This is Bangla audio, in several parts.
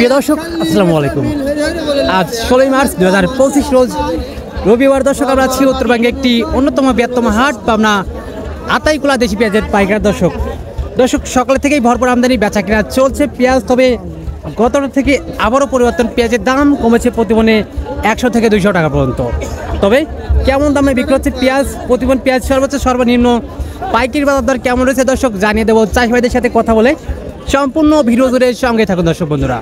প্রিয় দর্শক আসসালামু আলাইকুম। আজ 16 মার্চ 2025 রোজ রবিবার। দর্শক আমরা আছি উত্তরবঙ্গে একটি অন্যতম বৃহত্তম হাট পাবনা আতাইকুলা দেশি পেঁয়াজের পাইকার। দর্শক সকালে থেকেই ভরপুর আমদানি বেচা কেনা চলছে পেঁয়াজ। তবে গতটা থেকে আবারও পরিবর্তন, পেঁয়াজের দাম কমেছে প্রতিমনে 100 থেকে 200 টাকা পর্যন্ত। তবে কেমন দামে বিক্রি হচ্ছে পেঁয়াজ, প্রতিমন পেঁয়াজ সর্বোচ্চ সর্বনিম্ন পাইকারি বাজার দর কেমন রয়েছে দর্শক জানিয়ে দেবো চাষি ভাইদের সাথে কথা বলে। সম্পূর্ণ ভিডিও জুড়ে সঙ্গে থাকুন দর্শক বন্ধুরা।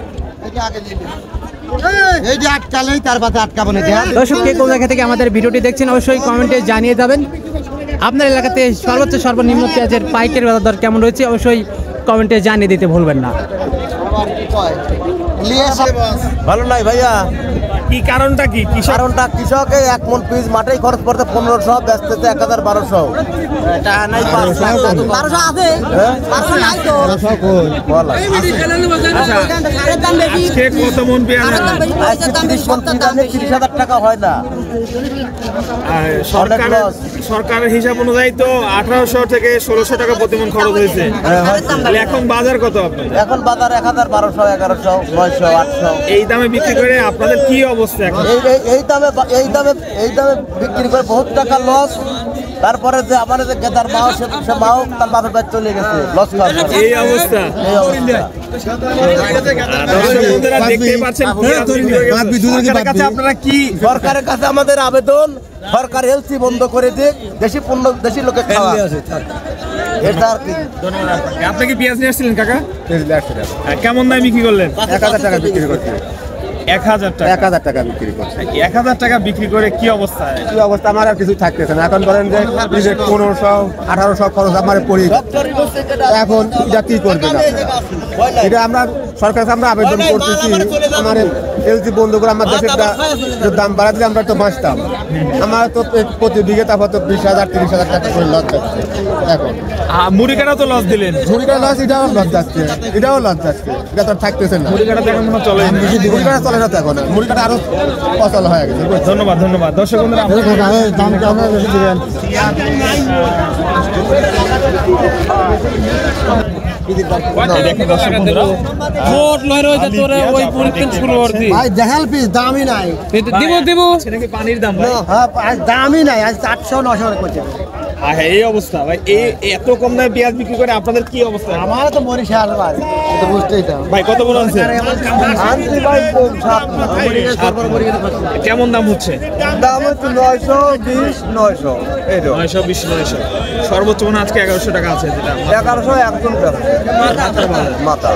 দর্শক কে কোন জায়গা থেকে আমাদের ভিডিওটি দেখছেন অবশ্যই কমেন্টে জানিয়ে যাবেন। আপনার এলাকাতে সর্বোচ্চ সর্বনিম্ন পেঁয়াজের পাইকারি বাজার দর কেমন রয়েছে অবশ্যই কমেন্টে জানিয়ে দিতে ভুলবেন না। ভালো নাই ভাইয়া, কি কারণটা কি? কারণটা কৃষকে 1 মন পিস মাঠেই খরচ করতে 1500, বেচতেছে 1000-1200 টাকা নাই। 1200 আছে, 1200 নাই তো। আজকে কত মন পেঁয়াজ? 30,000 টাকা হয় না। সরকারের হিসাব অনুযায়ী তো 1800 থেকে 1600 টাকা প্রতি মন খরচ হয়েছে। তাহলে এখন বাজার কত আপনার? এখন বাজার 1000-1200, 1100, 900, 800 এই দামে বিক্রি করে আপনাদের কি অবস্থা এখন? এই দামে বিক্রি করে বহুত টাকা লস। তারপরে যে আমার যে গেদার মাও, সে মাও তার বাপের বাড়ি চলে গেছে, লস খাওয়ার পরে। এই অবস্থা দেখতে পাচ্ছেন। আপনারা কি সরকারের কাছে আমাদের আবেদন, সরকার এলসি বন্ধ করে দিক, দেশি লোকে খাওয়া। এটা আর কি। আপনি কি পেঁয়াজ নিয়ে আসছিলেন কাকা? কেমন দাম বিক্রি করলেন? 1000 টাকা বিক্রি করছে। 1000 টাকা। 1000 টাকা বিক্রি করছে। 1000 টাকা বিক্রি করে কি অবস্থা? কি অবস্থা, আমার আর কিছু থাকতেছে না। এখন বলেন যে 1500-1800 খরচ আমার পড়ি, এখন এটা কি করবেন? এটা আমরা সরকার আমরা আবেদন করতেছি, আমার এলসি বন্ধ করে আমার দেশের দাম বাড়া দিলে আমরা তো বাঁচতাম। আমার তো প্রতি বিঘে তারপর তো 20,000-30,000 টাকা করে লস যাচ্ছে। এখন মুড়ি কাটা তো লস দিলেন। মুড়ি কাটা লস, এটাও লস যাচ্ছে, এটাও লস যাচ্ছে। এটা তো থাকতেছে না। মুড়ি কাটা এখন মনে চলে। মুড়ি কাটা চলে না তো এখন, মুড়ি কাটা আরো অচল হয়ে গেছে। ধন্যবাদ ধন্যবাদ দর্শক বন্ধুরা। দেখেন দর্শক বন্ধুরা, দামই নাই, পানির দাম দামই নাই। আজ 800-900 করছে। এই অবস্থা ভাই, এত কম দামে পেঁয়াজ বিক্রি করে আপনাদের কি অবস্থা? আমার তো মরিশাল ভাই, তো বুঝতেই তো ভাই। কত মন আছে? কেমন দাম হচ্ছে? দাম হচ্ছে 920-900, 920-900। সর্বোচ্চ মনে আজকে 1100 টাকা আছে, যেটা 1100 একদম মাথা।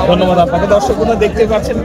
ধন্যবাদ আপনাকে। দর্শক বন্ধুরা দেখতে পাচ্ছেন